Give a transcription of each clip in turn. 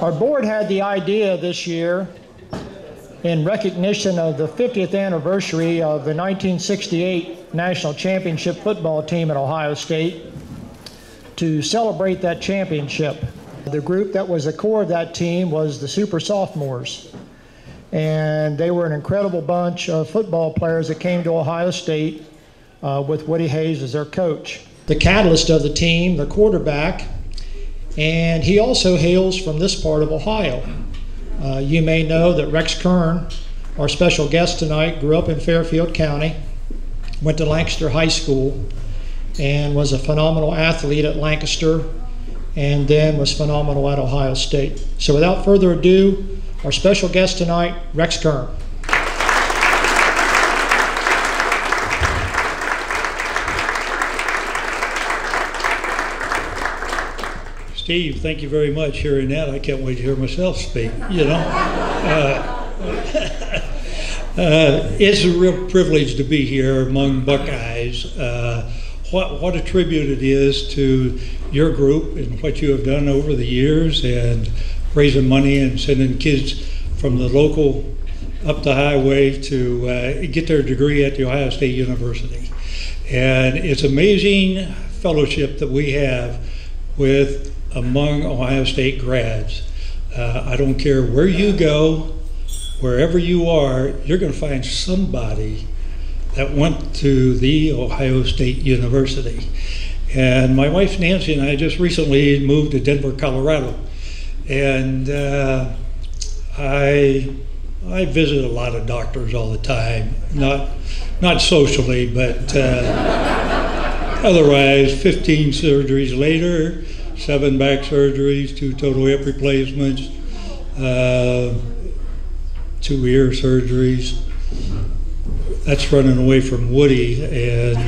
Our board had the idea this year, in recognition of the 50th anniversary of the 1968 National Championship football team at Ohio State, to celebrate that championship. The group that was the core of that team was the Super Sophomores. And they were an incredible bunch of football players that came to Ohio State with Woody Hayes as their coach. The catalyst of the team, the quarterback, and he also hails from this part of Ohio. You may know that Rex Kern, our special guest tonight, grew up in Fairfield County, went to Lancaster High School, and was a phenomenal athlete at Lancaster, and then was phenomenal at Ohio State. So without further ado, our special guest tonight, Rex Kern. Steve, thank you very much. Hearing that, I can't wait to hear myself speak, you know. It's a real privilege to be here among Buckeyes. What a tribute it is to your group and what you have done over the years, and raising money and sending kids from the local up the highway to get their degree at the Ohio State University. And it's amazing fellowship that we have with among Ohio State grads. I don't care where you go, wherever you are, you're going to find somebody that went to the Ohio State University. And my wife Nancy and I just recently moved to Denver, Colorado. And I visit a lot of doctors all the time, not socially, but otherwise. 15 surgeries later, 7 back surgeries, 2 total hip replacements, 2 ear surgeries. That's running away from Woody, and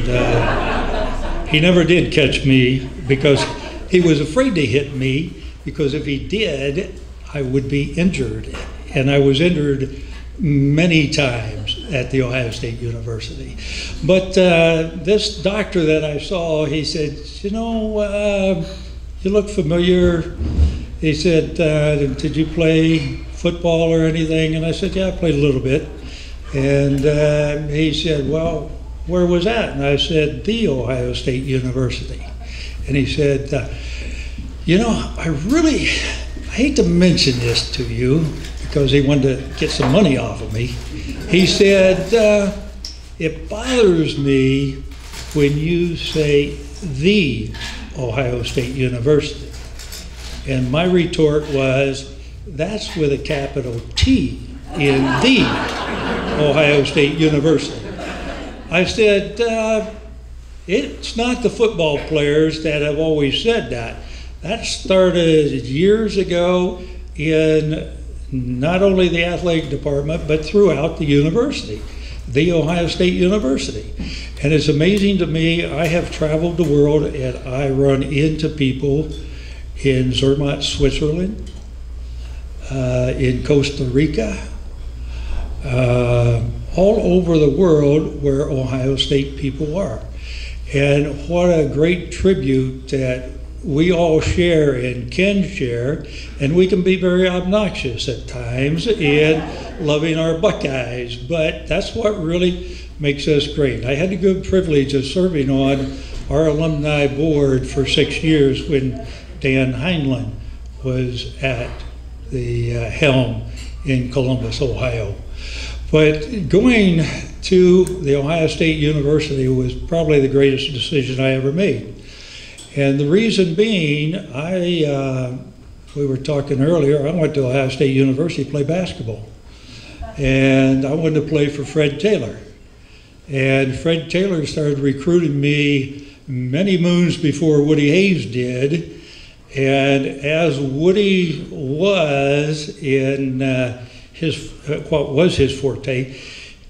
he never did catch me because he was afraid to hit me, because if he did, I would be injured. And I was injured many times at the Ohio State University. But this doctor that I saw, he said, you know, you look familiar. He said, did you play football or anything? And I said, yeah, I played a little bit. And he said, well, where was that? And I said, the Ohio State University. And he said, you know, I hate to mention this to you, because he wanted to get some money off of me. He said, it bothers me when you say the Ohio State University. And my retort was, that's with a capital T in the Ohio State University. I said, it's not the football players that have always said that. That started years ago in not only the athletic department, but throughout the university, the Ohio State University. And it's amazing to me, I have traveled the world and I run into people in Zermatt, Switzerland, in Costa Rica, all over the world where Ohio State people are. And what a great tribute that we all share and can share, and we can be very obnoxious at times in loving our Buckeyes, but that's what really makes us great. I had the good privilege of serving on our alumni board for 6 years when Dan Heinlein was at the helm in Columbus, Ohio. But going to the Ohio State University was probably the greatest decision I ever made. And the reason being, we were talking earlier, I went to Ohio State University to play basketball. And I wanted to play for Fred Taylor. And Fred Taylor started recruiting me many moons before Woody Hayes did. And as Woody was in what was his forte,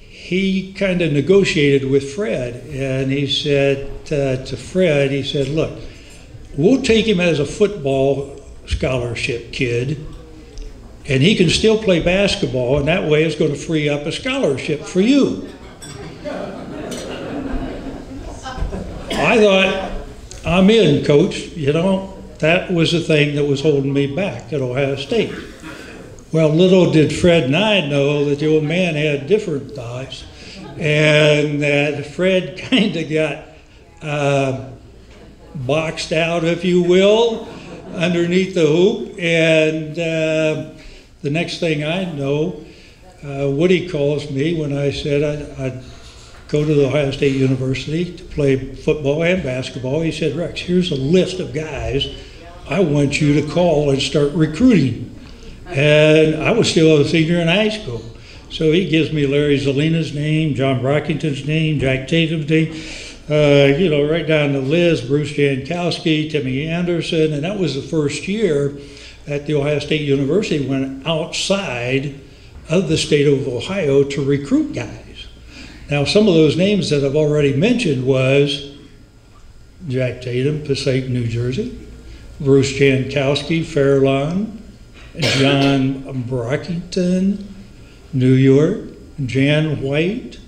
he kind of negotiated with Fred. And he said to Fred, he said, look, we'll take him as a football scholarship kid, and he can still play basketball, and that way it's going to free up a scholarship for you. I thought, I'm in, Coach. You know, that was the thing that was holding me back at Ohio State. Well, little did Fred and I know that the old man had different thoughts, and that Fred kind of got boxed out, if you will, underneath the hoop. And the next thing I know, Woody calls me when I said I'd go to the Ohio State University to play football and basketball. He said, Rex, here's a list of guys I want you to call and start recruiting. And I was still a senior in high school. So he gives me Larry Zelina's name, John Brockington's name, Jack Tatum's name, you know, right down the list, Bruce Jankowski, Timmy Anderson. And that was the first year that the Ohio State University went outside of the state of Ohio to recruit guys. Now, some of those names that I've already mentioned was Jack Tatum, Passaic, New Jersey, Bruce Jankowski, Fairlawn, John Brockington, New York, Jan White,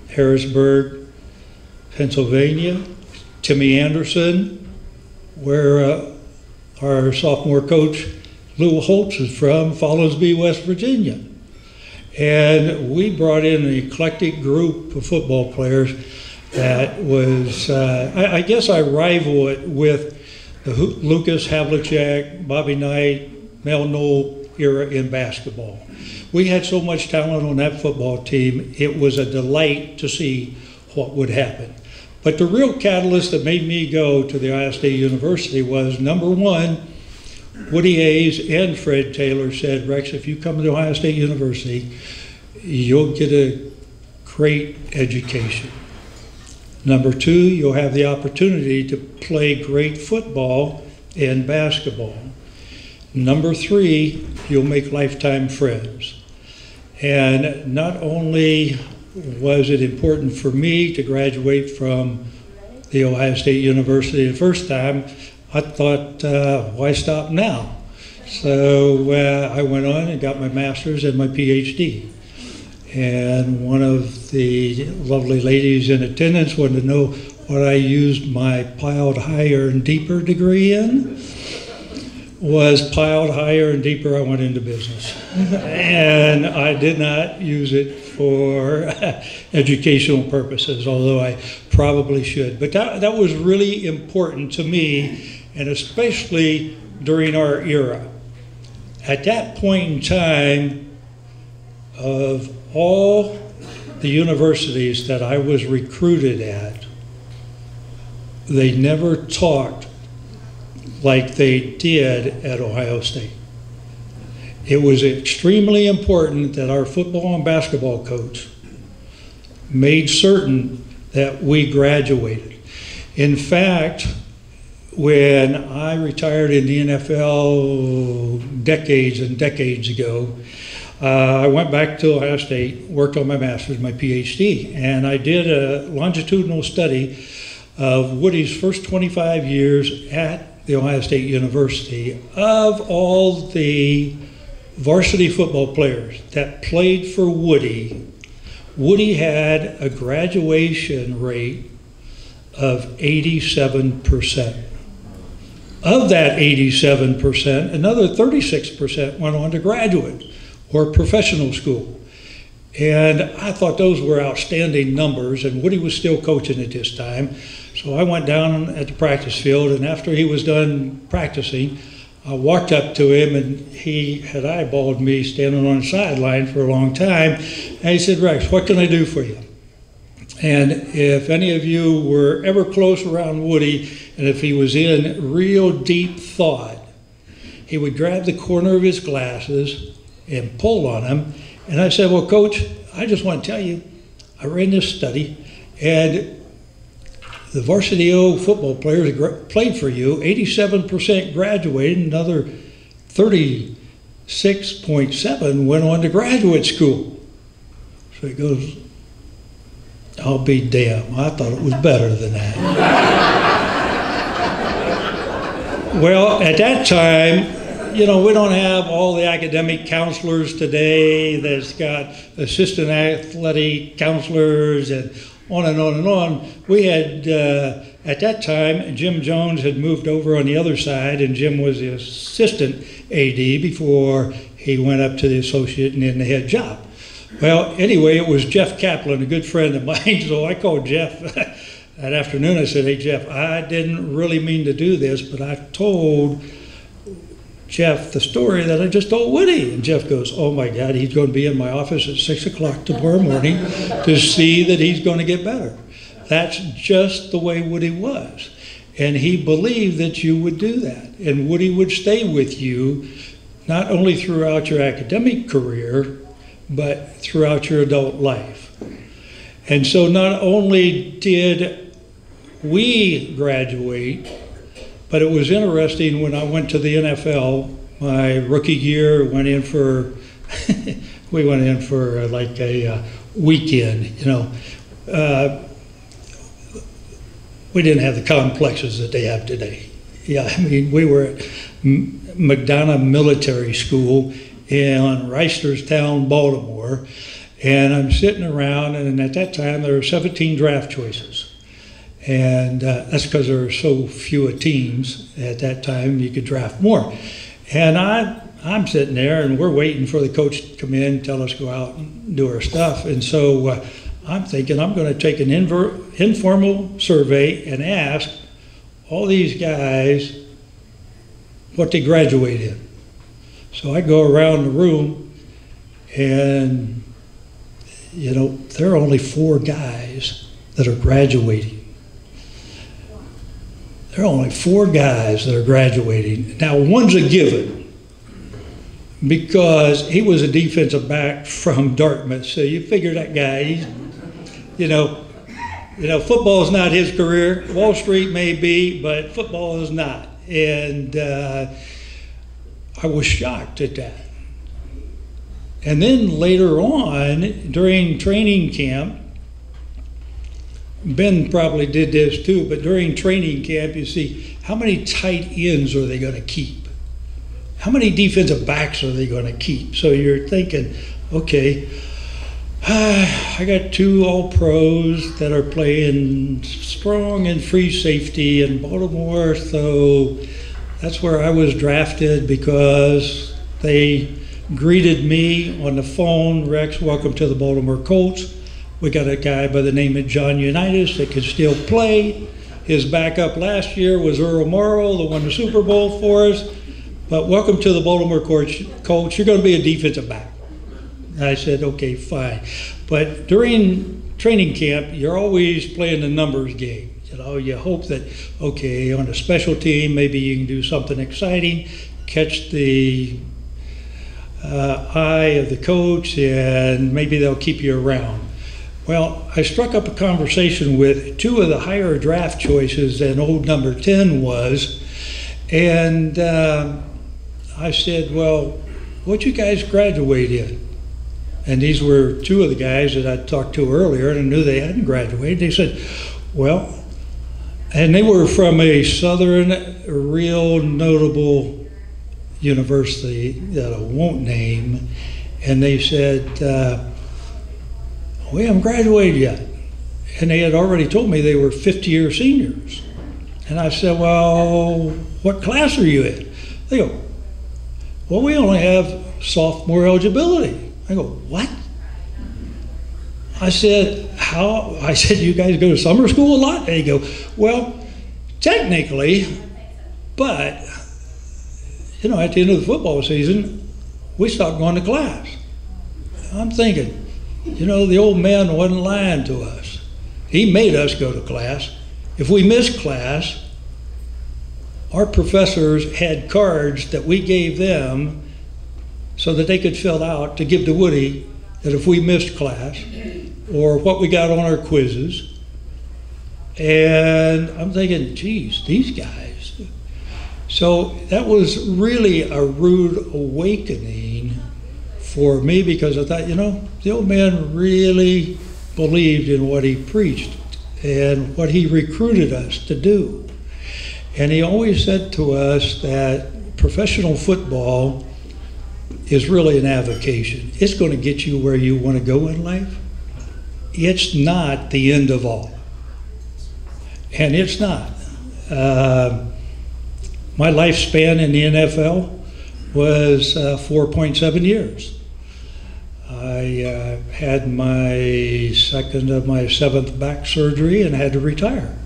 Harrisburg, Pennsylvania, Timmy Anderson, where our sophomore coach Lou Holtz is from, Fallowsby, West Virginia. And we brought in an eclectic group of football players that was, I guess I rival it with the Lucas Havlicek, Bobby Knight, Mel Knoll era in basketball. We had so much talent on that football team, it was a delight to see what would happen. But the real catalyst that made me go to the Ohio State University was, number one, Woody Hayes and Fred Taylor said, Rex, if you come to Ohio State University, you'll get a great education. Number two, you'll have the opportunity to play great football and basketball. Number three, you'll make lifetime friends. And not only was it important for me to graduate from the Ohio State University the first time, I thought, why stop now? So I went on and got my master's and my PhD. And one of the lovely ladies in attendance wanted to know what I used my piled higher and deeper degree in. Was piled higher and deeper, I went into business. And I did not use it for educational purposes, although I probably should. But that was really important to me, and especially during our era. At that point in time, of all the universities that I was recruited at, they never talked like they did at Ohio State. It was extremely important that our football and basketball coach made certain that we graduated. In fact, when I retired in the NFL decades and decades ago, I went back to Ohio State, worked on my master's, my PhD, and I did a longitudinal study of Woody's first 25 years at the Ohio State University. Of all the varsity football players that played for Woody, Woody had a graduation rate of 87%. Of that 87%, another 36% went on to graduate or professional school. And I thought those were outstanding numbers, and Woody was still coaching at this time. So I went down at the practice field, and after he was done practicing, I walked up to him, and he had eyeballed me standing on the sideline for a long time. And he said, Rex, what can I do for you? And if any of you were ever close around Woody, and if he was in real deep thought, he would grab the corner of his glasses and pull on them. And I said, well, Coach, I just want to tell you, I ran this study, and the varsity O football players that played for you, 87% graduated, another 36.7 went on to graduate school. So he goes, I'll be damned. I thought it was better than that. Well, at that time, you know, we don't have all the academic counselors today that's got assistant athletic counselors and on and on and on. We had, at that time, Jim Jones had moved over on the other side, and Jim was the assistant AD before he went up to the associate and then the head job. Well, anyway, it was Jeff Kaplan, a good friend of mine, so I called Jeff that afternoon. I said, hey, Jeff, I didn't really mean to do this, but I told Jeff the story that I just told Woody. And Jeff goes, oh my God, he's going to be in my office at 6 o'clock tomorrow morning to see that he's going to get better. That's just the way Woody was. And he believed that you would do that. And Woody would stay with you, not only throughout your academic career, but throughout your adult life. And so not only did we graduate, but it was interesting when I went to the NFL, my rookie year, went in for, we went in for like a weekend, you know. We didn't have the complexes that they have today. Yeah, I mean, we were at McDonough Military School in Reisterstown, Baltimore, and I'm sitting around, and at that time there were 17 draft choices. And that's because there were so few teams at that time, you could draft more. And I'm sitting there, and we're waiting for the coach to come in, tell us to go out and do our stuff. And so I'm thinking I'm going to take an informal survey and ask all these guys what they graduate in. So I go around the room, and, you know, there are only 4 guys that are graduating. There are only 4 guys that are graduating. Now, one's a given because he was a defensive back from Dartmouth. So you figure that guy, he's, you know, football is not his career. Wall Street may be, but football is not. And I was shocked at that. And then later on, during training camp, Ben probably did this too, but during training camp, you see, how many tight ends are they going to keep? How many defensive backs are they going to keep? So you're thinking, okay, I got 2 All-Pros that are playing strong and free safety in Baltimore, so that's where I was drafted because they greeted me on the phone, Rex, welcome to the Baltimore Colts. We got a guy by the name of John Unitas that can still play. His backup last year was Earl Morrow, that won the Super Bowl for us. But welcome to the Baltimore Colts. You're going to be a defensive back. And I said, okay, fine. But during training camp, you're always playing the numbers game. You know, you hope that, okay, on a special team, maybe you can do something exciting, catch the eye of the coach, and maybe they'll keep you around. Well, I struck up a conversation with 2 of the higher draft choices than old number 10 was, and I said, well, what'd you guys graduate in? And these were 2 of the guys that I talked to earlier, and I knew they hadn't graduated. They said, well, and they were from a southern, real notable university that I won't name, and they said, we haven't graduated yet. And they had already told me they were 50-year seniors. And I said, well, what class are you in? They go, well, we only have sophomore eligibility. I go, what? I said, how? I said, you guys go to summer school a lot? They go, well, technically, but, you know, at the end of the football season, we stopped going to class. I'm thinking, you know, the old man wasn't lying to us. He made us go to class. If we missed class, our professors had cards that we gave them so that they could fill out to give to Woody that if we missed class or what we got on our quizzes. And I'm thinking, geez, these guys. So that was really a rude awakening for me because I thought, you know, the old man really believed in what he preached and what he recruited us to do. And he always said to us that professional football is really an avocation. It's going to get you where you want to go in life. It's not the end of all. And it's not. My lifespan in the NFL was 4.7 years. I had my second of my 7th back surgery and had to retire.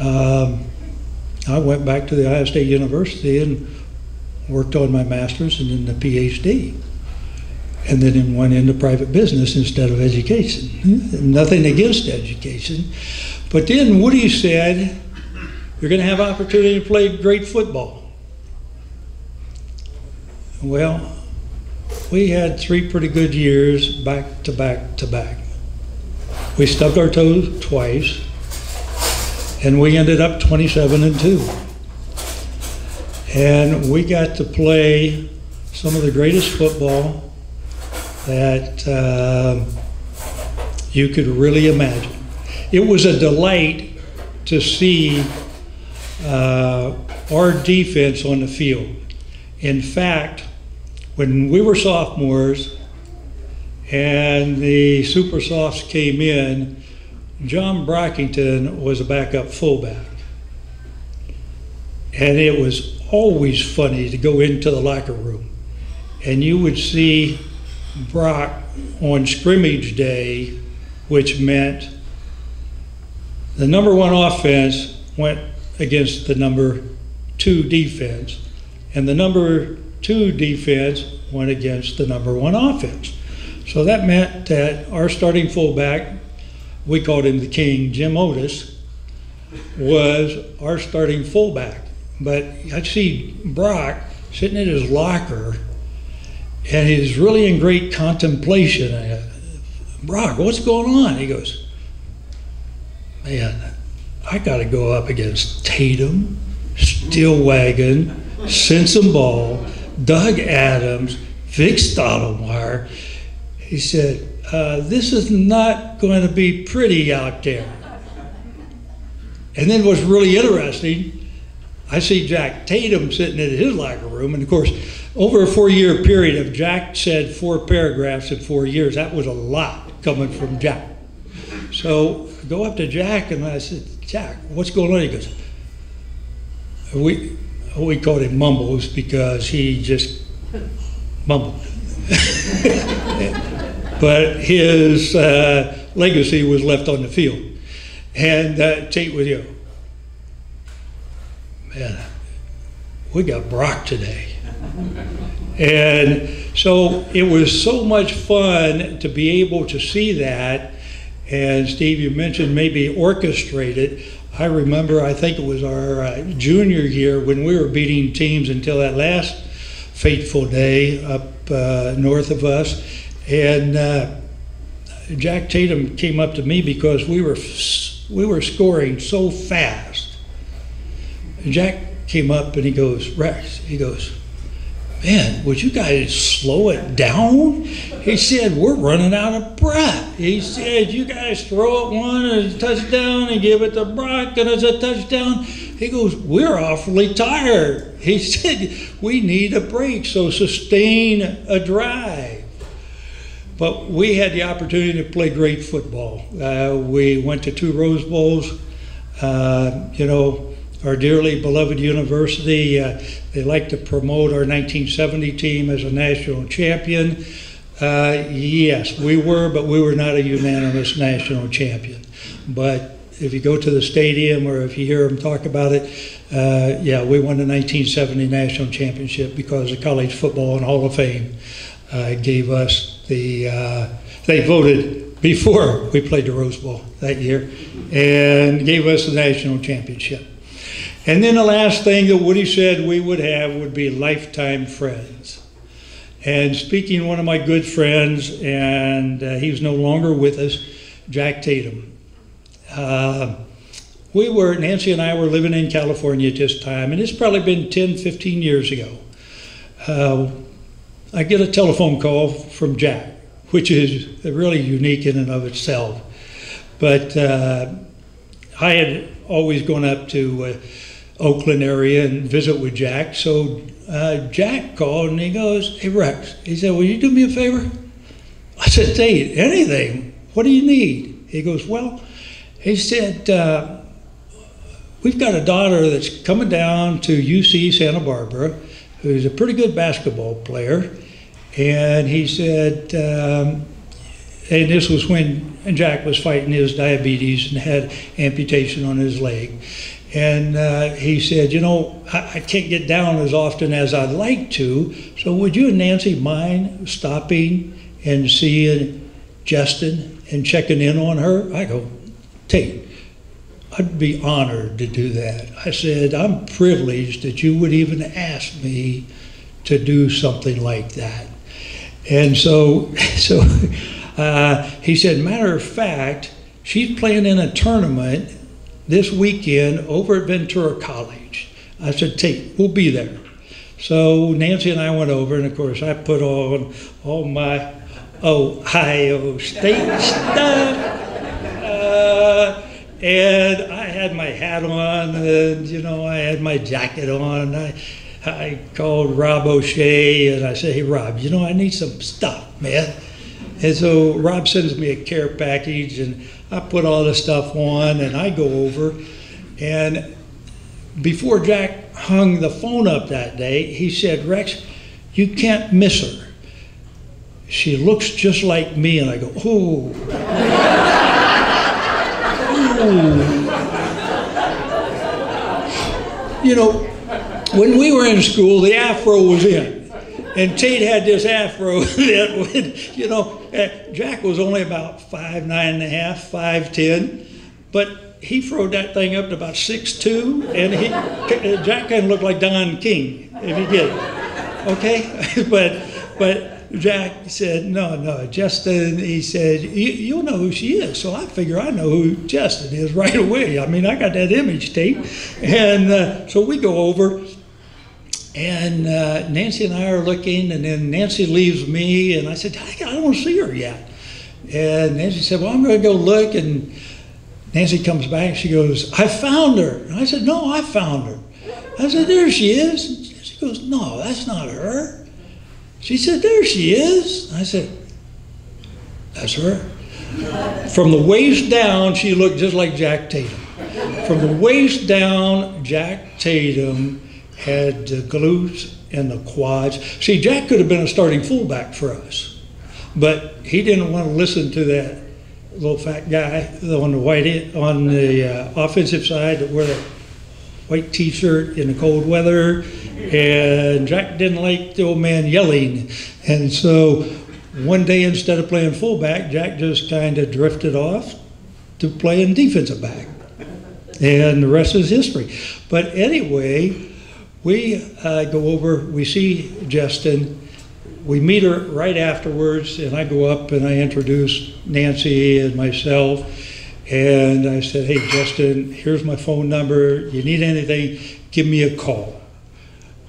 I went back to the Ohio State University and worked on my master's and then the PhD. And then went into private business instead of education. Nothing against education. But then Woody said, you're going to have opportunity to play great football. Well, we had 3 pretty good years back to back to back. We stubbed our toes twice, and we ended up 27-2. And we got to play some of the greatest football that you could really imagine. It was a delight to see our defense on the field. In fact, when we were sophomores and the super softs came in, John Brockington was a backup fullback. And it was always funny to go into the locker room and you would see Brock on scrimmage day, which meant the number 1 offense went against the number 2 defense, and the number 2 defense went against the number 1 offense. So that meant that our starting fullback, we called him the King, Jim Otis, was our starting fullback. But I'd see Brock sitting in his locker, and he's really in great contemplation. I go, Brock, what's going on? He goes, man, I got to go up against Tatum, Stillwagon, Sensenball, Doug Adams, Vic Stottlemyre. He said, this is not going to be pretty out there. And then what's really interesting, I see Jack Tatum sitting in his locker room, and of course, over a 4-year period, if Jack said 4 paragraphs in 4 years, that was a lot coming from Jack. So I go up to Jack and I said, Jack, what's going on? He goes, we called him Mumbles because he just mumbled. But his legacy was left on the field. And Tate with you. Man, we got Brock today. And so it was so much fun to be able to see that. And Steve, you mentioned maybe orchestrate it. I remember, I think it was our junior year when we were beating teams until that last fateful day up north of us. And Jack Tatum came up to me because we were scoring so fast. And Jack came up and he goes, Rex, he goes, man, would you guys slow it down? He said, we're running out of breath. He said, you guys throw it one as a touchdown and give it to Brock and as a touchdown. He goes, we're awfully tired. He said, we need a break, so sustain a drive. But we had the opportunity to play great football. We went to 2 Rose Bowls. Our dearly beloved university, they like to promote our 1970 team as a national champion. Yes, we were, but we were not a unanimous national champion. But if you go to the stadium or if you hear them talk about it, yeah, we won the 1970 national championship because the College Football and Hall of Fame gave us the, they voted before we played the Rose Bowl that year and gave us the national championship. And then the last thing that Woody said we would have would be lifetime friends. And speaking of one of my good friends, and he's no longer with us, Jack Tatum. Nancy and I were living in California at this time, and it's probably been 10, 15 years ago. I get a telephone call from Jack, which is really unique in and of itself. But I had always gone up to Oakland area and visit with Jack. So Jack called and he goes, "Hey Rex," he said, "will you do me a favor?" I said, "Tate, anything. What do you need?" He goes, "Well," he said, "we've got a daughter that's coming down to UC Santa Barbara who's a pretty good basketball player." And he said, and this was when Jack was fighting his diabetes and had amputation on his leg. And he said, "You know, I can't get down as often as I'd like to, so would you and Nancy mind stopping and seeing Justin and checking in on her?" I go, "Tate, I'd be honored to do that." I said, "I'm privileged that you would even ask me to do something like that." And so he said, "Matter of fact, she's playing in a tournament this weekend over at Ventura College." I said, "Tate, we'll be there." So Nancy and I went over, and of course I put on all my Ohio State stuff. And I had my hat on, and you know, I had my jacket on. I called Rob O'Shea and I said, "Hey Rob, you know, I need some stuff, man." And so Rob sends me a care package, and I put all the stuff on, and I go over. And before Jack hung the phone up that day, he said, "Rex, you can't miss her. She looks just like me." And I go, "Oh." You know, when we were in school, the afro was in. And Tate had this afro that would, you know, Jack was only about 5'9½", 5'10", but he throwed that thing up to about 6'2", and Jack kind of looked like Don King, if he did. Okay? But Jack said, no, Justin, he said, you'll know who she is. So I figure I know who Justin is right away. I mean, I got that image tape. And so we go over, and Nancy and I are looking, and then Nancy leaves me, and I said, I don't see her yet. And Nancy said, "Well, I'm going to go look." And Nancy comes back, she goes, "I found her." And I said, "No, I found her." I said, "There she is." And she goes, "No, that's not her." She said, "There she is." I said, "That's her." From the waist down, she looked just like Jack Tatum. From the waist down, Jack Tatum had the glutes and the quads. See, Jack could have been a starting fullback for us, but he didn't want to listen to that little fat guy on the offensive side that wore that white T-shirt in the cold weather. And Jack didn't like the old man yelling. And so one day, instead of playing fullback, Jack just kind of drifted off to playing defensive back. And the rest is history. But anyway, we go over, we see Justin, we meet her right afterwards, and I go up and I introduce Nancy and myself. And I said, "Hey Justin, here's my phone number. You need anything, give me a call."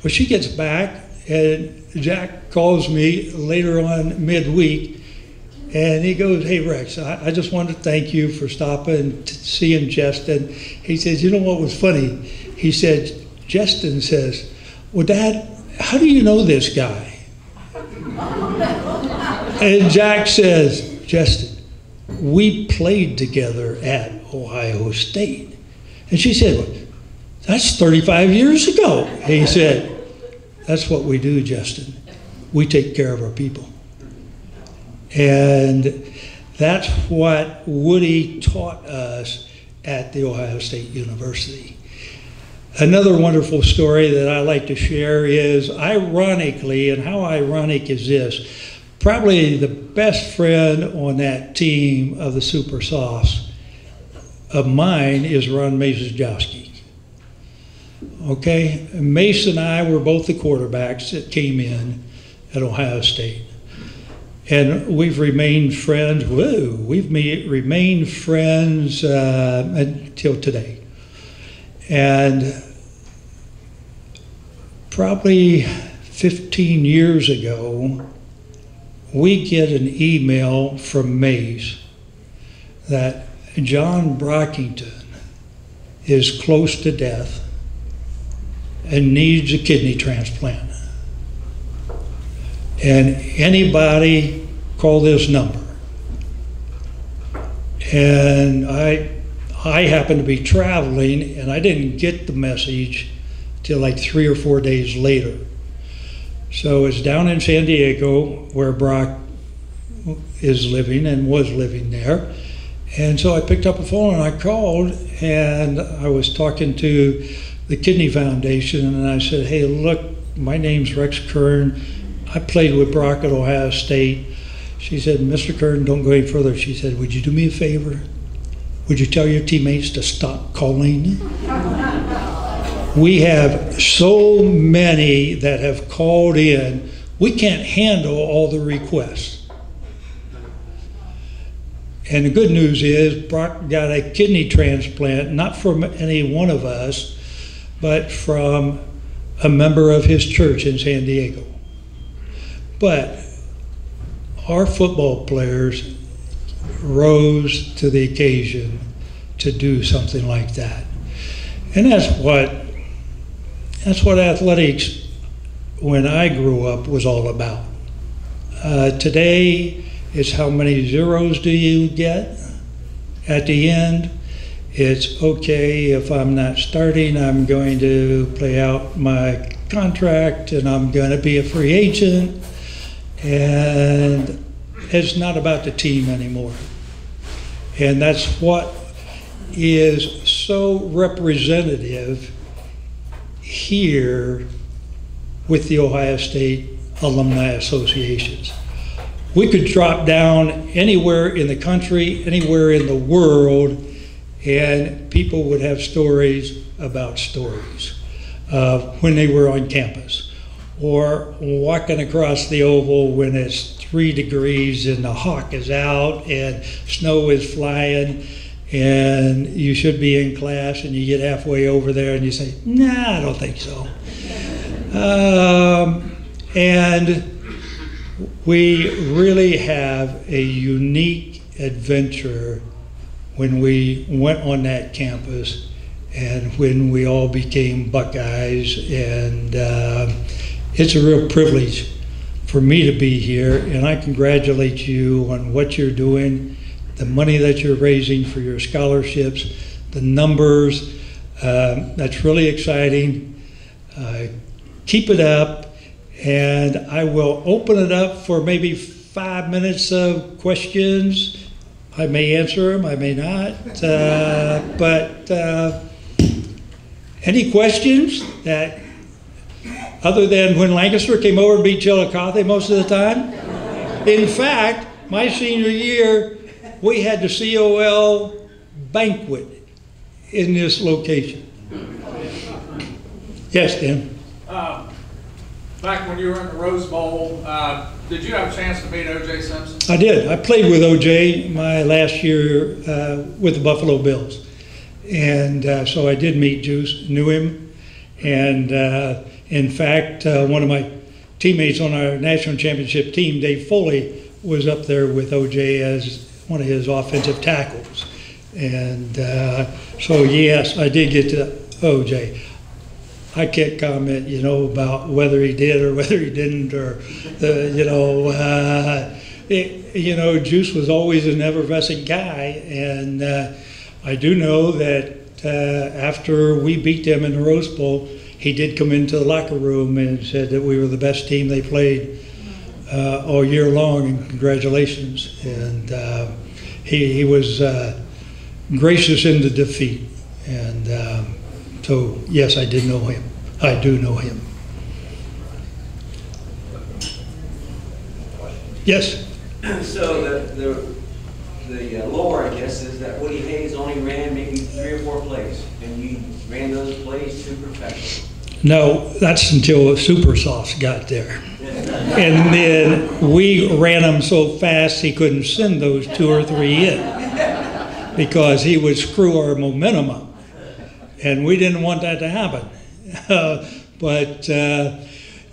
Well, she gets back, and Jack calls me later on midweek, and he goes, "Hey Rex, I just wanted to thank you for stopping and seeing Justin." He says, "You know what was funny?" He said, Justin says, "Well, Dad, how do you know this guy?" And Jack says, "Justin, we played together at Ohio State." And she said, "Well, that's 35 years ago." He said, "That's what we do, Justin. We take care of our people." And that's what Woody taught us at the Ohio State University. Another wonderful story that I like to share is, ironically, and how ironic is this, probably the best friend on that team of the Super Sauce of mine is Ron Mazejowski. Okay, Mace and I were both the quarterbacks that came in at Ohio State. And we've remained friends, remained friends until today. And probably 15 years ago, we get an email from Mace that John Brockington is close to death and needs a kidney transplant. And anybody call this number. And I happened to be traveling, and I didn't get the message till like 3 or 4 days later. So it's down in San Diego where Brock is living and was living there. And so I picked up the phone and I called, and I was talking to the Kidney Foundation, and I said, hey, look, my name's Rex Kern. I played with Brock at Ohio State. She said, Mr. Kern, don't go any further. She said, would you do me a favor? Would you tell your teammates to stop calling? We have so many that have called in, we can't handle all the requests. And the good news is Brock got a kidney transplant, not from any one of us, but from a member of his church in San Diego. But our football players rose to the occasion to do something like that. And that's what athletics, when I grew up, was all about. Today, it's how many zeros do you get at the end. It's okay, if I'm not starting, I'm going to play out my contract and I'm going to be a free agent. And it's not about the team anymore. And that's what is so representative here with the Ohio State Alumni Associations. We could drop down anywhere in the country, anywhere in the world, and people would have stories about stories when they were on campus, or walking across the oval when it's 3 degrees and the hawk is out and snow is flying, and you should be in class, and you get halfway over there and you say, nah, I don't think so. And we really have a unique adventure when we went on that campus and when we all became Buckeyes. And it's a real privilege for me to be here, and I congratulate you on what you're doing, the money that you're raising for your scholarships, the numbers. That's really exciting. Keep it up. And I will open it up for maybe 5 minutes of questions. I may answer them, I may not. But any questions that, other than when Lancaster came over and beat Chillicothe most of the time? In fact, my senior year, we had the COL banquet in this location. Yes, Dan? Back when you were in the Rose Bowl, did you have a chance to meet O.J. Simpson? I did. I played with O.J. my last year with the Buffalo Bills. And so I did meet Juice, knew him. And in fact, one of my teammates on our national championship team, Dave Foley, was up there with O.J. as one of his offensive tackles. And so yes, I did get to O.J. I can't comment, about whether he did or whether he didn't, or, Juice was always an effervescent guy, and I do know that after we beat them in the Rose Bowl, he did come into the locker room and said that we were the best team they played all year long, and congratulations. And he was gracious in the defeat, and so, yes, I did know him. I do know him. Yes? So the lore, I guess, is that Woody Hayes only ran maybe 3 or 4 plays, and you ran those plays to perfection. No, that's until Super Sauce got there. And then we ran him so fast he couldn't send those 2 or 3 in because he would screw our momentum up. And we didn't want that to happen. But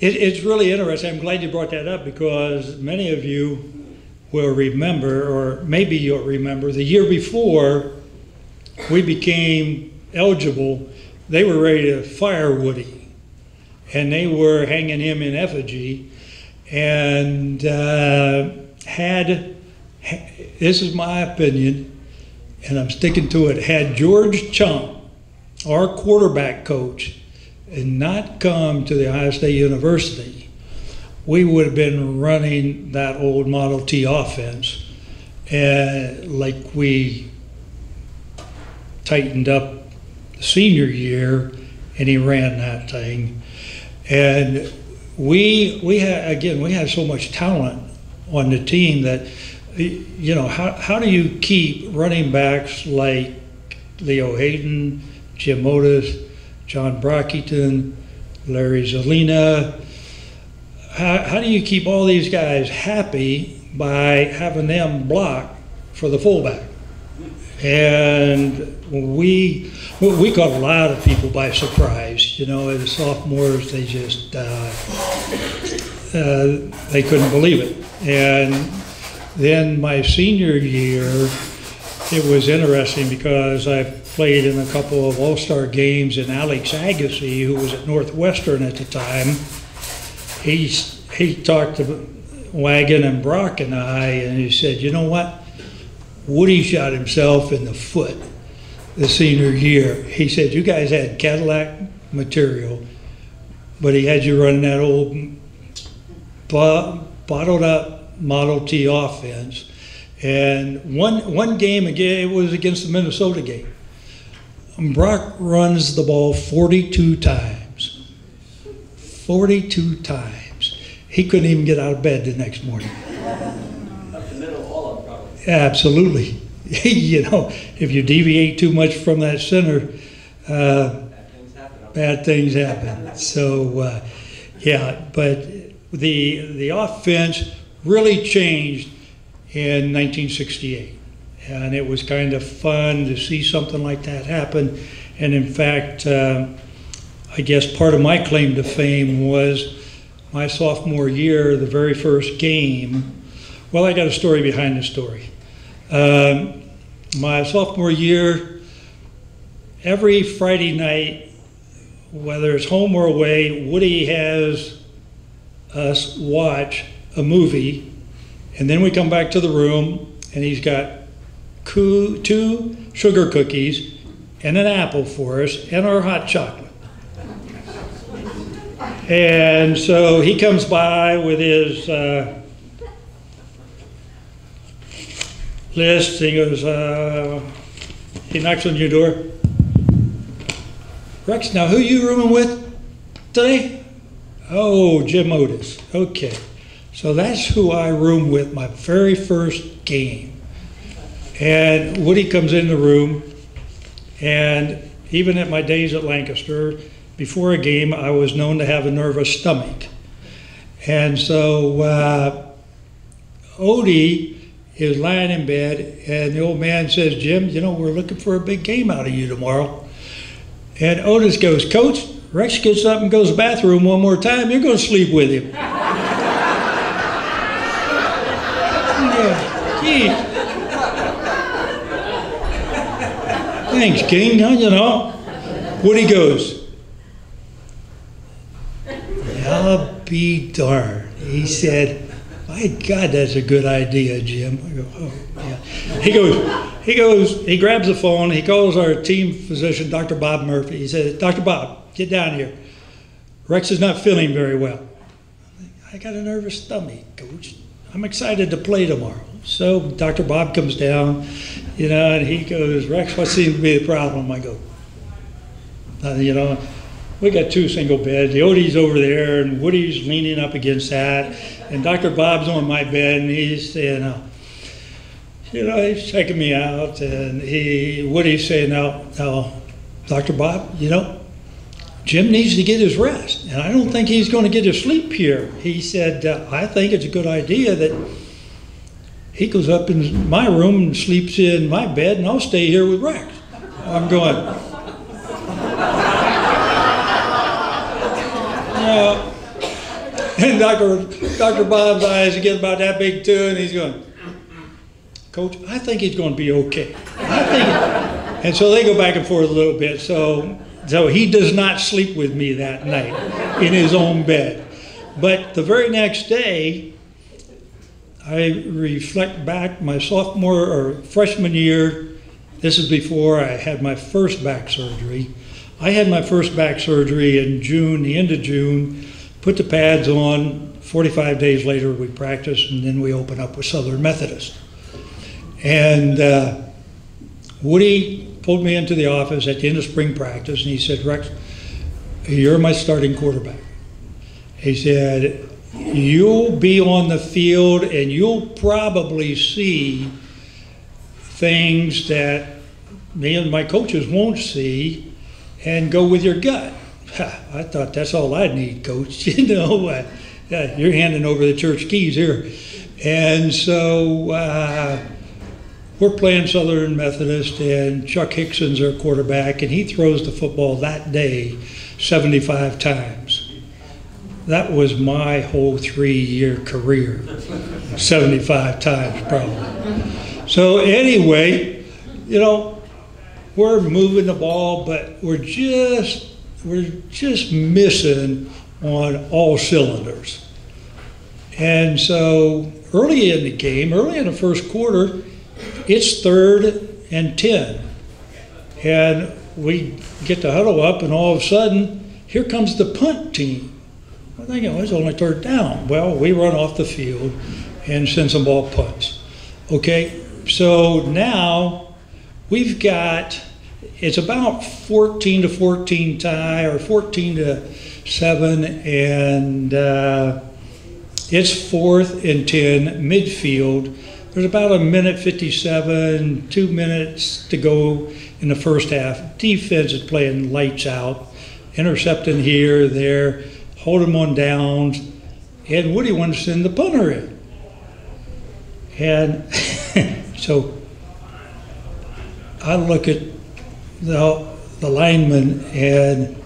it's really interesting. I'm glad you brought that up because many of you will remember, or maybe you'll remember, the year before we became eligible, they were ready to fire Woody and they were hanging him in effigy, and this is my opinion, and I'm sticking to it, had George Chunk, our quarterback coach, and not come to the Ohio State University, we would have been running that old Model T offense, like we tightened up the senior year, and he ran that thing. And we had so much talent on the team that, you know, how do you keep running backs like Leo Hayden, Jim Otis, John Brockington, Larry Zelina? How do you keep all these guys happy by having them block for the fullback? And we caught a lot of people by surprise. You know, the sophomores, they just they couldn't believe it. And then my senior year, it was interesting because I played in a couple of all-star games, and Alex Agassi, who was at Northwestern at the time, he talked to Wagon and Brock and I, and he said, you know what? Woody shot himself in the foot the senior year. He said, you guys had Cadillac material, but he had you running that old bottled up Model T offense. And one game, again, it was against the Minnesota game. Brock runs the ball 42 times. 42 times. He couldn't even get out of bed the next morning. Up the middle, all of them probably. Absolutely. You know, if you deviate too much from that center, bad things happen. So, yeah, but the offense really changed in 1968. And it was kind of fun to see something like that happen. And in fact, I guess part of my claim to fame was my sophomore year, the very first game. Well, I got a story behind the story. My sophomore year, every Friday night, whether it's home or away, Woody has us watch a movie, and then we come back to the room, and he's got 2 sugar cookies and an apple for us and our hot chocolate. And so he comes by with his list. He goes, he knocks on your door. Rex, now who you rooming with today? Oh, Jim Otis. Okay. So that's who I roomed with my very first game. And Woody comes in the room, and even at my days at Lancaster, before a game, I was known to have a nervous stomach. And so Odie is lying in bed, and the old man says, Jim, you know, we're looking for a big game out of you tomorrow. And Otis goes, Coach, Rex gets up and goes to the bathroom one more time, you're going to sleep with him. Yeah, geez. Thanks, King. You know, Woody goes, I'll be darned. He said, my God, that's a good idea, Jim. I go, oh, yeah. He grabs the phone, he calls our team physician, Dr. Bob Murphy. He said, Dr. Bob, get down here. Rex is not feeling very well. I got a nervous stomach, Coach. I'm excited to play tomorrow. So Dr. Bob comes down, you know, and he goes, Rex, what seems to be the problem? I go, you know, we got 2 single beds. The Odie's over there, and Woody's leaning up against that, and Dr. Bob's on my bed, and he's saying, you know, he's checking me out, and Woody's saying, now, Dr. Bob, you know, Jim needs to get his rest, and I don't think he's going to get his sleep here. He said, I think it's a good idea that he goes up in my room and sleeps in my bed, and I'll stay here with Rex. I'm going, and Dr. Bob's eyes get about that big too, and he's going, Coach, I think he's going to be okay. And so they go back and forth a little bit. So So he does not sleep with me that night in his own bed. But the very next day, I reflect back my sophomore or freshman year. This is before I had my first back surgery. I had my first back surgery in June, the end of June, put the pads on. 45 days later, we practiced, and then we opened up with Southern Methodist. And Woody pulled me into the office at the end of spring practice, and he said, "Rex, you're my starting quarterback." He said, "You'll be on the field, and you'll probably see things that me and my coaches won't see, and go with your gut." I thought, that's all I need, Coach. You're handing over the church keys here. And so we're playing Southern Methodist, and Chuck Hickson's our quarterback, and he throws the football that day 75 times. That was my whole 3-year career, 75 times probably. So anyway, we're moving the ball, but we're just missing on all cylinders. And so early in the game, early in the first quarter, it's 3rd and 10. And we get the huddle up, and all of a sudden, here comes the punt team. I'm thinking, it's only 3rd down. Well, we run off the field and send some ball punts. Okay, so now we've got, it's about 14-14 tie, or 14-7, and it's 4th and 10, midfield. There's about 1:57, 2 minutes to go in the first half. Defense is playing lights out, intercepting here, there, hold them on downs, and Woody wanted to send the punter in. And so I look at the lineman, and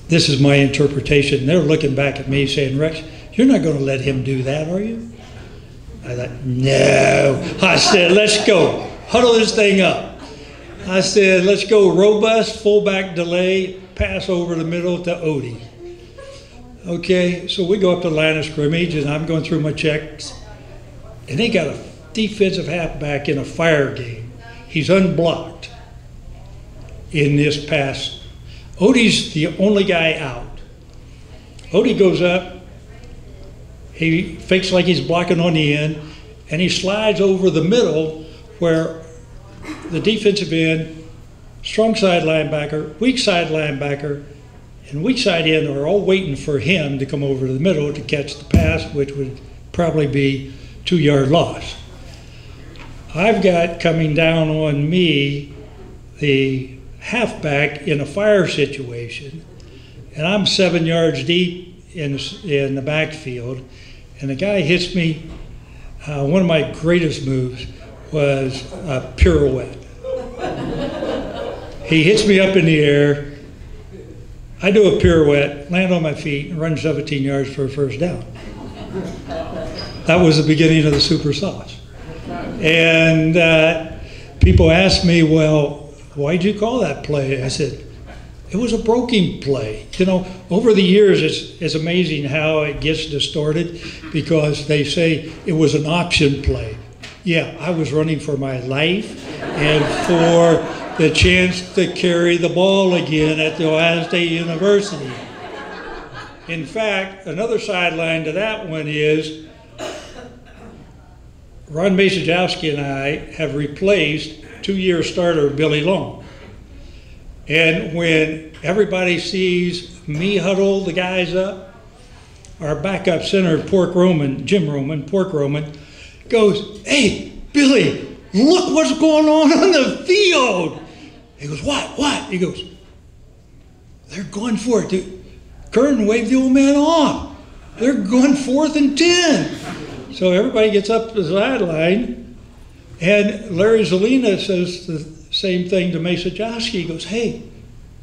this is my interpretation. They're looking back at me saying, "Rex, you're not going to let him do that, are you?" I thought, no. I said, "Let's go. Huddle this thing up." I said, "Let's go robust, fullback delay, pass over the middle to Otis." Okay, so we go up to the line of scrimmage, and I'm going through my checks, and they got a defensive halfback in a fire game. He's unblocked in this pass. Otis, the only guy out. Otis goes up, he fakes like he's blocking on the end, and he slides over the middle where the defensive end, strong side linebacker, weak side linebacker, and weak side end are all waiting for him to come over to the middle to catch the pass, which would probably be 2-yard loss. I've got coming down on me the halfback in a fire situation, and I'm 7 yards deep in the backfield, and the guy hits me. One of my greatest moves was a pirouette. He hits me up in the air. I do a pirouette, land on my feet, and run 17 yards for a first down. That was the beginning of the super sauce. And people ask me, "Well, why'd you call that play?" I said, it was a broken play. Over the years, it's amazing how it gets distorted, because they say it was an option play. Yeah, I was running for my life and for the chance to carry the ball again at the Ohio State University. In fact, another sideline to that one is Ron Masajowski and I have replaced 2-year starter Billy Long. And when everybody sees me huddle the guys up, our backup center, Jim Roman, goes, "Hey, Billy, look what's going on the field." He goes, What? He goes, "They're going for it, dude. Kern waved the old man off. They're going 4th and 10. So everybody gets up to the sideline, and Larry Zelina says the same thing to Masajowski. He goes, "Hey,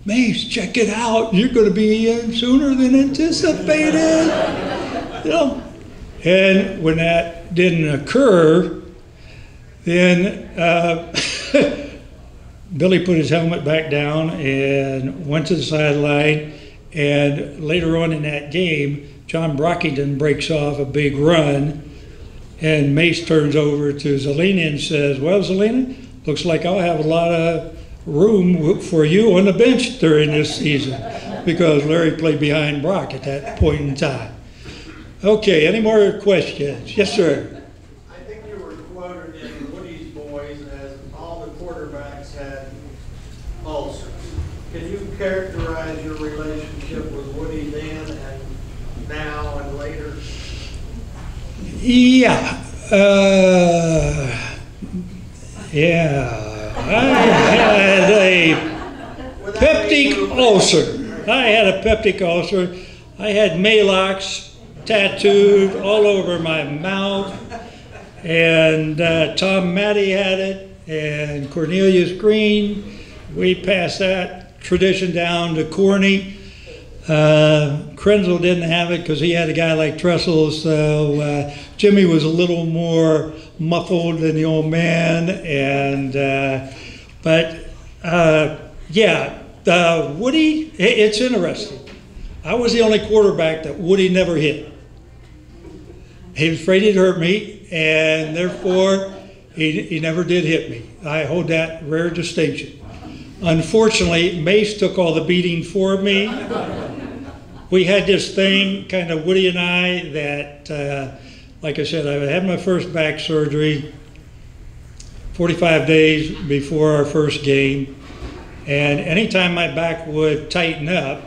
Mace, check it out. You're going to be in sooner than anticipated." And when that didn't occur, then Billy put his helmet back down and went to the sideline. And later on in that game, John Brockington breaks off a big run. And Mace turns over to Zelina and says, well, Zelina, looks like I'll have a lot of room for you on the bench during this season, because Larry played behind Brock at that point in time. Okay, any more questions? Yes, sir. I think you were quoted in Woody's Boys as all the quarterbacks had ulcers. Can you characterize your relationship with Woody then and now and later? Yeah. I had a peptic ulcer. I had Maalox tattooed all over my mouth, and Tom Matty had it, and Cornelius Green. We passed that tradition down to Corny. Krenzel didn't have it because he had a guy like Tressel, so Jimmy was a little more muffled than the old man, and Woody, it's interesting. I was the only quarterback that Woody never hit. He was afraid he'd hurt me, and therefore he never did hit me. I hold that rare distinction. Unfortunately, Mace took all the beating for me. We had this thing, kind of Woody and I, that, like I said, I had my first back surgery 45 days before our first game. And anytime my back would tighten up,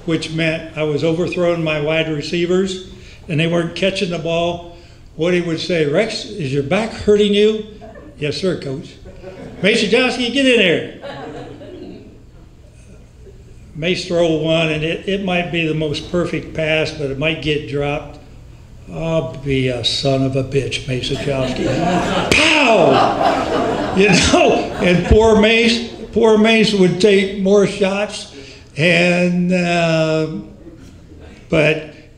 which meant I was overthrowing my wide receivers and they weren't catching the ball, Woody would say, Rex, is your back hurting you? Yes, sir, Coach. Mason Johnson, get in there. Mace throw one, and it might be the most perfect pass, but it might get dropped. I'll be a son of a bitch, Mace Wachowski. Pow! You know, and poor Mace would take more shots, and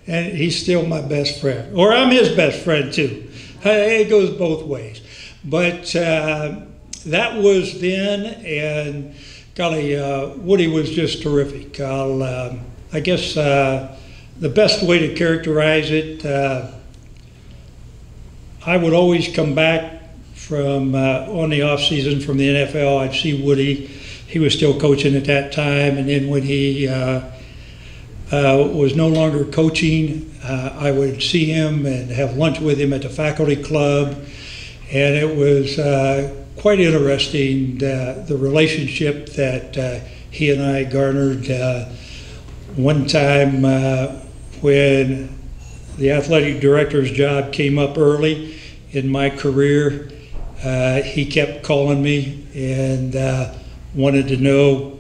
he's still my best friend, or I'm his best friend too. It goes both ways. But that was then, and golly, Woody was just terrific. I guess the best way to characterize it, I would always come back from on the off season from the NFL. I'd see Woody. He was still coaching at that time, and then when he was no longer coaching, I would see him and have lunch with him at the faculty club, and it was quite interesting, the relationship that he and I garnered. One time when the athletic director's job came up early in my career, he kept calling me and wanted to know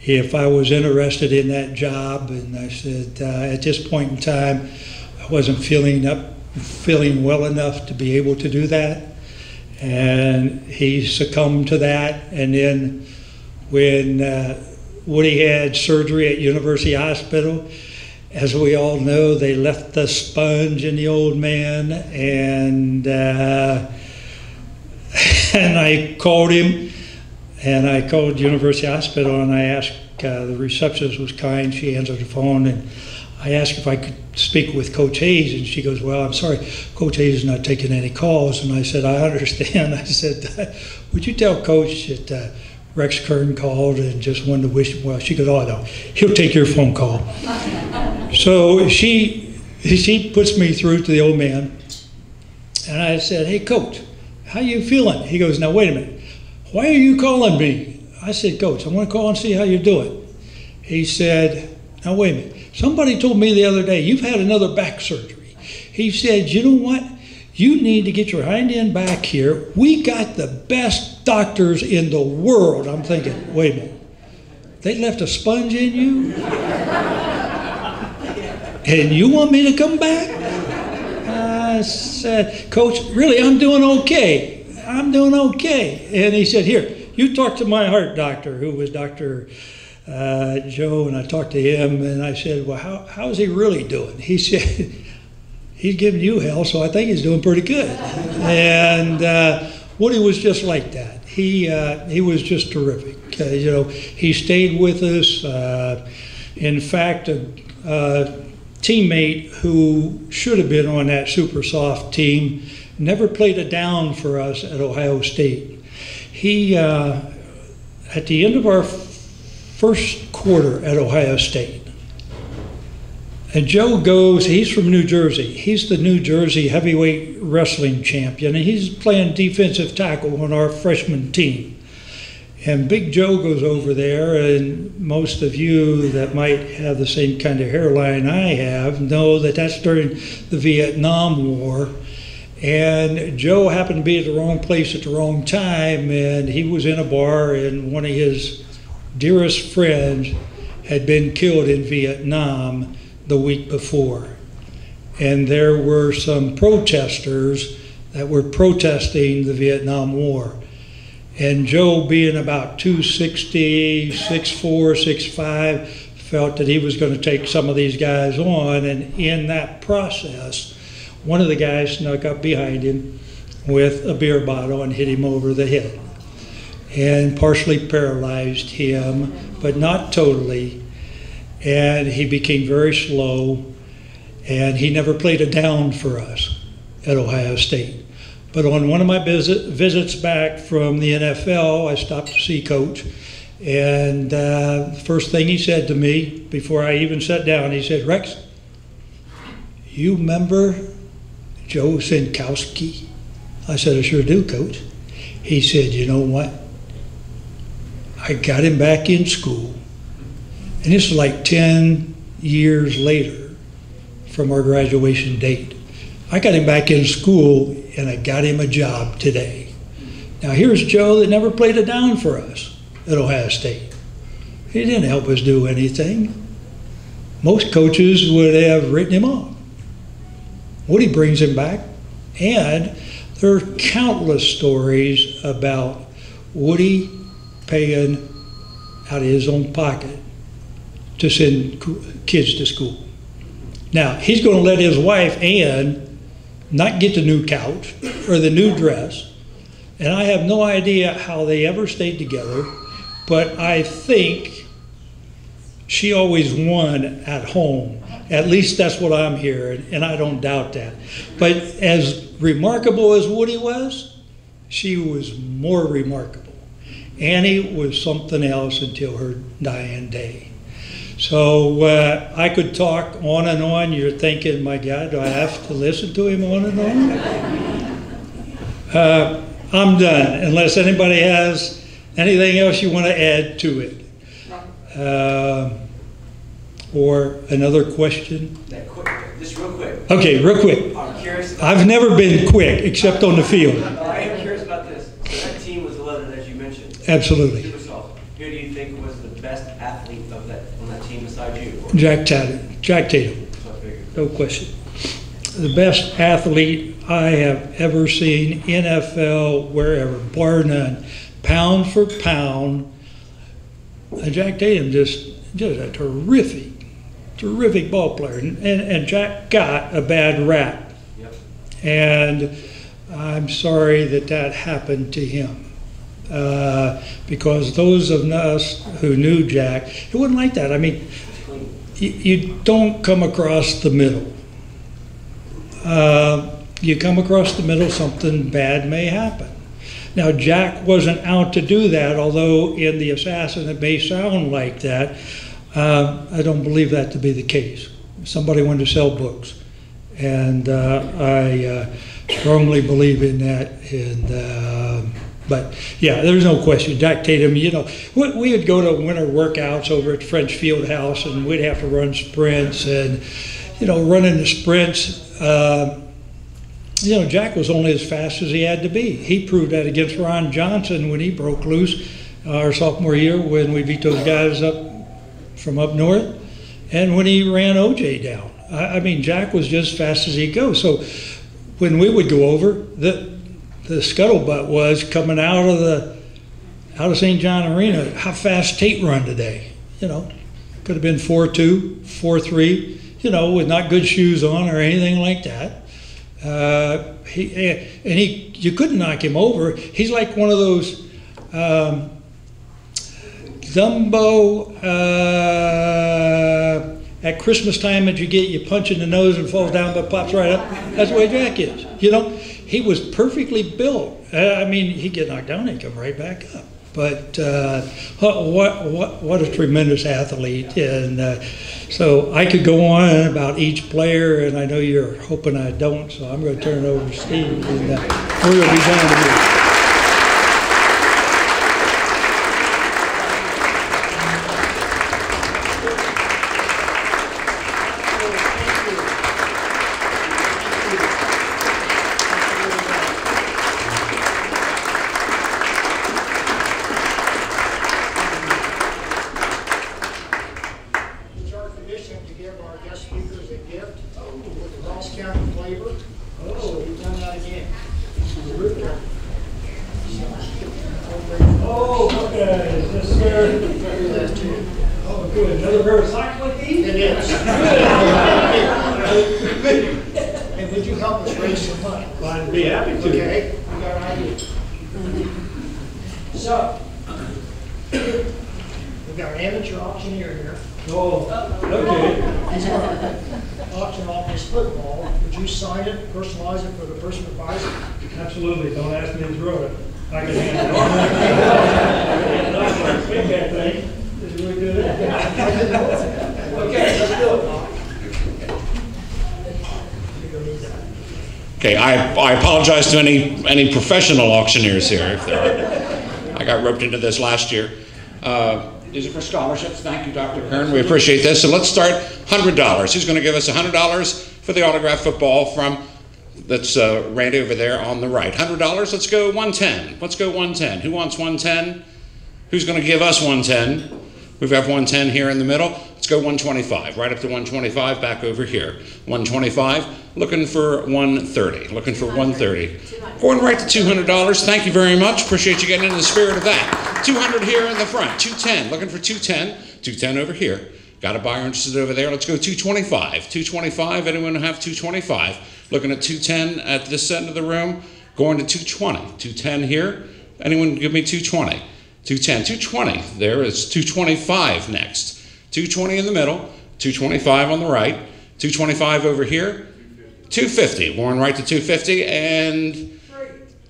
if I was interested in that job, and I said at this point in time I wasn't feeling well enough to be able to do that. And he succumbed to that. And then when Woody had surgery at University Hospital, as we all know, they left the sponge in the old man, and I called him, and I called University Hospital, and I asked, the receptionist was kind, she answered the phone, and I asked if I could speak with Coach Hayes, and she goes, well, I'm sorry, Coach Hayes is not taking any calls. And I said, I understand. I said, would you tell Coach that Rex Kern called and just wanted to wish him well? She goes, oh, no, he'll take your phone call. So she puts me through to the old man, and I said, hey, Coach, how you feeling? He goes, now, wait a minute. Why are you calling me? I said, Coach, I want to call and see how you're doing. He said, now, wait a minute. Somebody told me the other day, you've had another back surgery. He said, you know what? You need to get your hind end back here. We got the best doctors in the world. I'm thinking, wait a minute. They left a sponge in you? And you want me to come back? I said, Coach, really, I'm doing okay. I'm doing okay. And he said, here, you talk to my heart doctor, who was Dr. Joe, and I talked to him, and I said, well, how's he really doing? He said, he's giving you hell, so I think he's doing pretty good. And Woody was just like that. he was just terrific. You know, he stayed with us. In fact, a teammate who should have been on that super soft team never played a down for us at Ohio State. He, at the end of our first quarter at Ohio State, and Joe goes, he's from New Jersey. He's the New Jersey heavyweight wrestling champion, and he's playing defensive tackle on our freshman team. And Big Joe goes over there, and most of you that might have the same kind of hairline I have know that that's during the Vietnam War. And Joe happened to be at the wrong place at the wrong time, and he was in a bar, and one of his dearest friends had been killed in Vietnam the week before. And there were some protesters that were protesting the Vietnam War. And Joe, being about 260, 6'4", 6'5", felt that he was going to take some of these guys on, and in that process, one of the guys snuck up behind him with a beer bottle and hit him over the head and partially paralyzed him, but not totally. And he became very slow, and he never played a down for us at Ohio State. But on one of my visits back from the NFL, I stopped to see Coach, and the first thing he said to me before I even sat down, he said, "Rex, you remember Joe Sinkowski?" I said, "I sure do, Coach." He said, "You know what? I got him back in school." And this is like 10 years later from our graduation date. I got him back in school, and I got him a job today. Now here's Joe that never played a down for us at Ohio State. He didn't help us do anything. Most coaches would have written him off. Woody brings him back, and there are countless stories about Woody paying out of his own pocket to send kids to school. Now, he's going to let his wife, Ann, not get the new couch or the new dress, and I have no idea how they ever stayed together, but I think she always won at home. At least that's what I'm hearing, and I don't doubt that. But as remarkable as Woody was, she was more remarkable. Annie was something else until her dying day. So I could talk on and on. You're thinking, my God, do I have to listen to him on and on? I'm done, unless anybody has anything else you want to add to it. Or another question? Just real quick. Okay, real quick. I'm curious. I've never been quick, except on the field. I am curious about this. So that team was 11, as you mentioned. Absolutely. Super soft. Who do you think was the best athlete of that on that team besides you? Jack Tatum. Jack Tatum. So I figured. No question. The best athlete I have ever seen, NFL, wherever, bar none. Pound for pound, Jack Tatum just a terrific ball player. And Jack got a bad rap. Yep. And I'm sorry that happened to him. Because those of us who knew Jack, it wasn't like that. I mean, you don't come across the middle. You come across the middle, something bad may happen. Now, Jack wasn't out to do that, although in The Assassin it may sound like that. I don't believe that to be the case. Somebody wanted to sell books, and I strongly believe in that. And but yeah, there's no question. Jack Tatum, you know, we would go to winter workouts over at French Field House, and we'd have to run sprints, and you know, running the sprints. You know, Jack was only as fast as he had to be. He proved that against Ron Johnson when he broke loose our sophomore year, when we beat those guys up from up north, and when he ran OJ down. I mean, Jack was just as fast as he'd go. So when we would go over, the scuttlebutt was coming out of St. John Arena, how fast Tate run today. You know, could have been 4.2, 4.3, you know, with not good shoes on or anything like that. You couldn't knock him over. He's like one of those Dumbo, at Christmas time, as you punch in the nose and falls down but pops right up. That's the way Jack is. You know, he was perfectly built. I mean, he'd get knocked down and come right back up. But what a tremendous athlete. And so I could go on about each player, and I know you're hoping I don't, so I'm going to turn it over to Steve, and we're going to be done in a minute. Okay, I apologize to any professional auctioneers here if there are. I got roped into this last year. These are for scholarships. Thank you, Dr. Kern. We appreciate this. So let's start $100. Who's going to give us $100 for the autographed football from, that's Randy over there on the right. $100, let's go 110. Let's go 110. Who wants 110? Who's going to give us 110? We have 110 here in the middle. Let's go 125. Right up to 125, back over here. 125, looking for 130. Looking for 130. Going right to $200. Thank you very much. Appreciate you getting into the spirit of that. 200 here in the front. 210. Looking for 210. 210 over here. Got a buyer interested over there. Let's go 225. 225. Anyone have 225? Looking at 210 at this end of the room. Going to 220. 210 here. Anyone give me 220? 210. 220. There is 225 next. 220 in the middle. 225 on the right. 225 over here. 250. Warren right to 250 and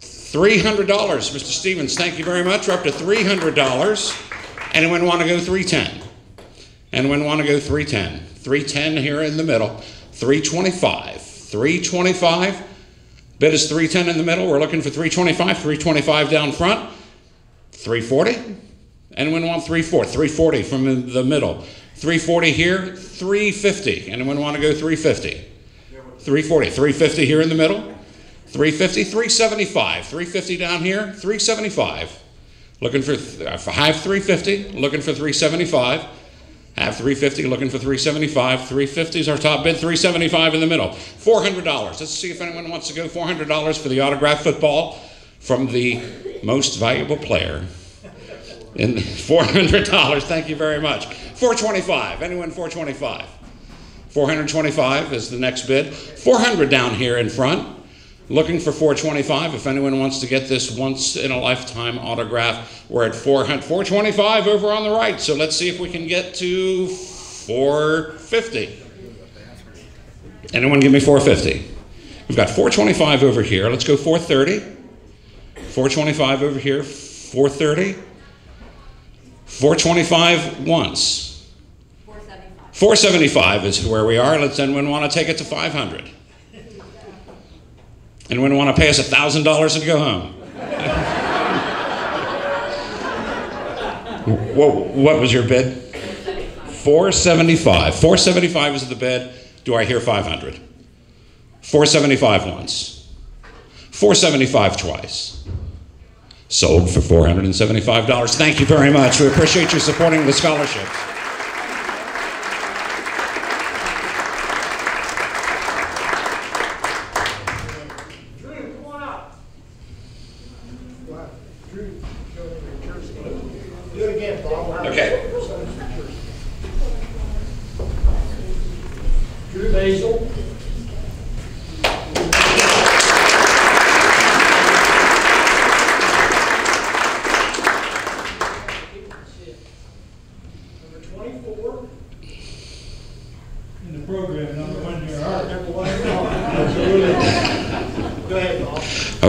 $300. Mr. Stevens, thank you very much. We're up to $300. Anyone want to go 310? Anyone want to go 310? 310 here in the middle. 325. 325. Bid is 310 in the middle. We're looking for 325. 325 down front. 340. Anyone want 340? 340 from the middle. 340 here. 350. Anyone want to go 350? 340. 350 here in the middle. 350. 375. 350 down here. 375. Looking for have 350. Looking for 375. Have 350. Looking for 375. 350 is our top bid. 375 in the middle. $400. Let's see if anyone wants to go $400 for the autographed football from the most valuable player. In $400. Thank you very much. 425. Anyone 425? 425 is the next bid. 400 down here in front. Looking for 425. If anyone wants to get this once in a lifetime autograph, we're at 425 over on the right. So let's see if we can get to 450. Anyone give me 450? We've got 425 over here. Let's go 430. 425 over here. 430. 425 once. 475. 475 is where we are. Let's anyone want to take it to 500. Anyone want to pay us $1,000 and go home? What was your bid? 475. 475 is the bid. Do I hear 500? 475 once. 475 twice. Sold for $475. Thank you very much. We appreciate you supporting the scholarships.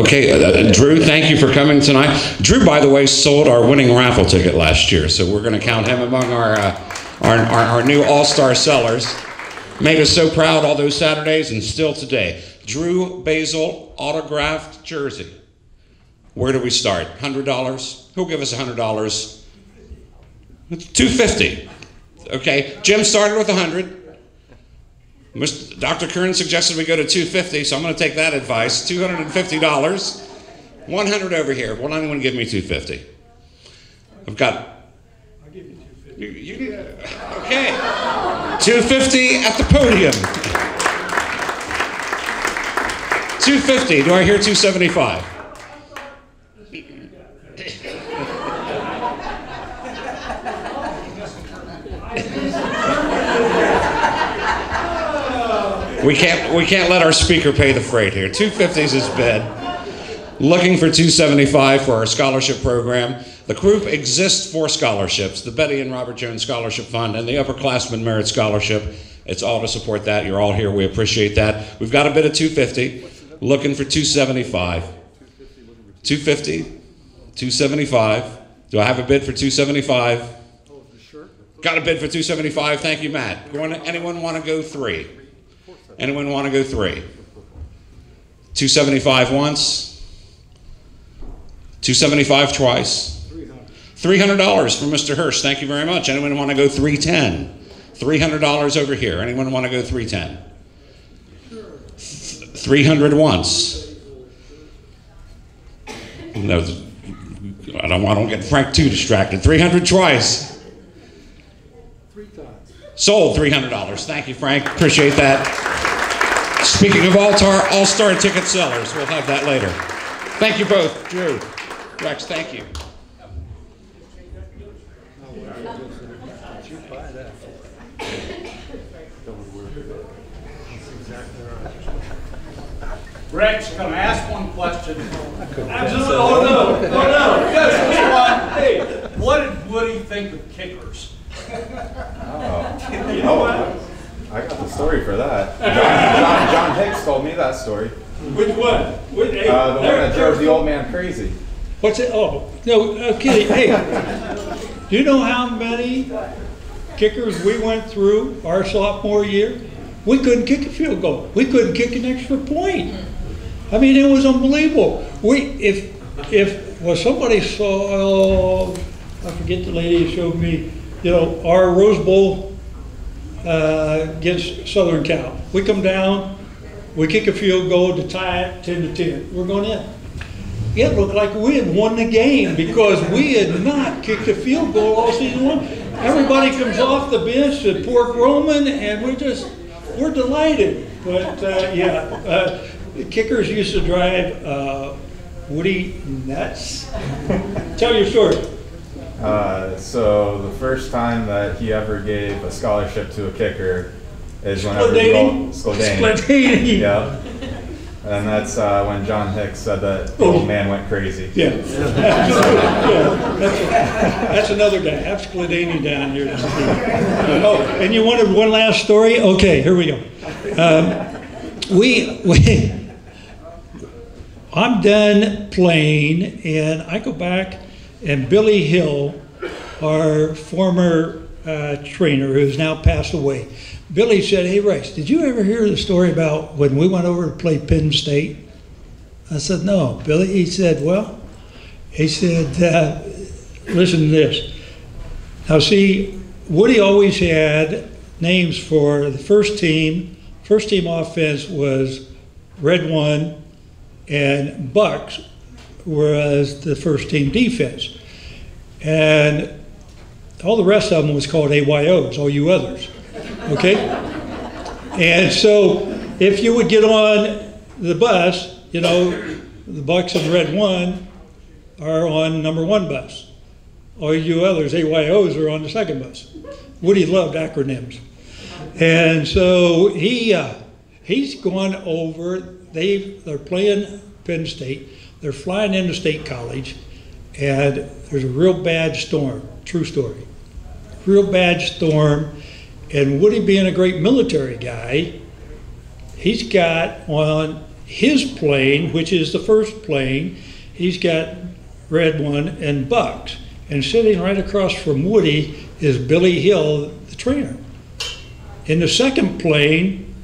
Okay, Drew, thank you for coming tonight. Drew, by the way, sold our winning raffle ticket last year, so we're going to count him among our new all-star sellers. Made us so proud all those Saturdays and still today. Drew Basil autographed jersey. Where do we start? $100? Who'll give us $100? $250. Okay, Jim started with $100. Dr. Kern suggested we go to $250, so I'm going to take that advice. $250. $100 over here. Will anyone give me $250? I've got. I'll give you $250. Okay. $250 at the podium. $250. Do I hear $275? We can't let our speaker pay the freight here. $250 is his bid. Looking for $275 for our scholarship program. The group exists for scholarships, the Betty and Robert Jones Scholarship Fund and the Upperclassmen Merit Scholarship. It's all to support that. You're all here. We appreciate that. We've got a bid of $250. Looking for $275. $250. $275. Do I have a bid for $275? Got a bid for $275. Thank you, Matt. Anyone want to go $3? Anyone want to go $3? $275 once. $275 twice. $300 from Mr. Hirsch. Thank you very much. Anyone want to go $310? $300 over here. Anyone want to go $310? $300 once. No, I don't get Frank too distracted. $300 twice. Sold $300. Thank you, Frank. Appreciate that. Speaking of all-star ticket sellers, we'll have that later. Thank you both. Drew, Rex, thank you. Rex, can I ask one question? Absolutely. Oh, no. Yes, hey, what did Woody think of kickers? I got the story for that. John Hicks told me that story. Which one? The one that drove the old man crazy. What's it? Oh, no, okay. Hey, do you know how many kickers we went through our sophomore year? We couldn't kick a field goal. We couldn't kick an extra point. I mean, it was unbelievable. If somebody saw, I forget the lady who showed me, our Rose Bowl against Southern Cal. We come down, we kick a field goal to tie it 10-10. We're going in. It looked like we had won the game because we had not kicked a field goal all season long. Everybody comes off the bench at Pork Roman, and we're delighted. But the kickers used to drive Woody nuts. Tell your story. So the first time that he ever gave a scholarship to a kicker is whenever Skladany. Yeah. And that's when John Hicks said that the old man went crazy. Yeah. That's another guy. Have Skladany down here. Oh, and you wanted one last story? Okay, here we go. I'm done playing, and I go back, and Billy Hill, our former trainer, who's now passed away, Billy said, "Hey, Rex, did you ever hear the story about when we went over to play Penn State?" I said, "No, Billy." He said, listen to this. Now, see, Woody always had names for the first team. First team offense was Red One, and Bucks was the first team defense. And all the rest of them was called AYOs, all you others. Okay? And so if you would get on the bus, the Bucks and Red One are on number 1 bus. All you others, AYOs, are on the 2nd bus. Woody loved acronyms. And so he's gone over, they're playing Penn State, they're flying into State College, and there's a real bad storm, true story. Real bad storm. And Woody, being a great military guy, he's got on his plane, which is the first plane, he's got Red One and Bucks. And sitting right across from Woody is Billy Hill, the trainer. In the second plane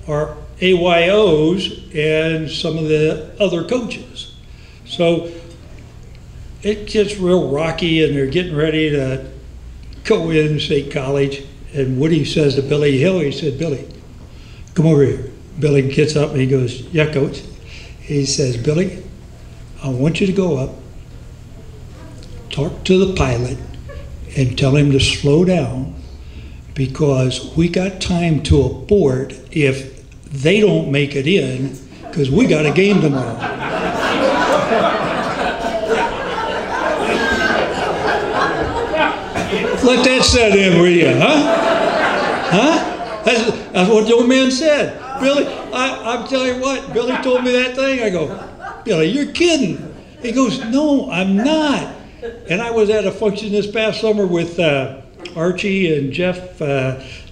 are AYOs and some of the other coaches. So it gets real rocky, and they're getting ready to go in State College. And Woody says to Billy Hill, he said, "Billy, come over here." Billy gets up and he goes, "Yeah, Coach." He says, "Billy, I want you to go up, talk to the pilot, and tell him to slow down, because we got time to abort if they don't make it in, because we got a game tomorrow." Let that set in with you, huh? That's what the old man said. Billy, I'm telling you what, Billy told me that thing. I go, "Billy, you're kidding." He goes, "No, I'm not." And I was at a function this past summer with Archie and Jeff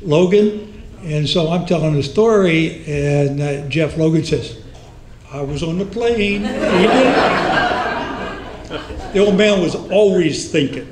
Logan. And so I'm telling the story, and Jeff Logan says, "I was on the plane." He did. The old man was always thinking.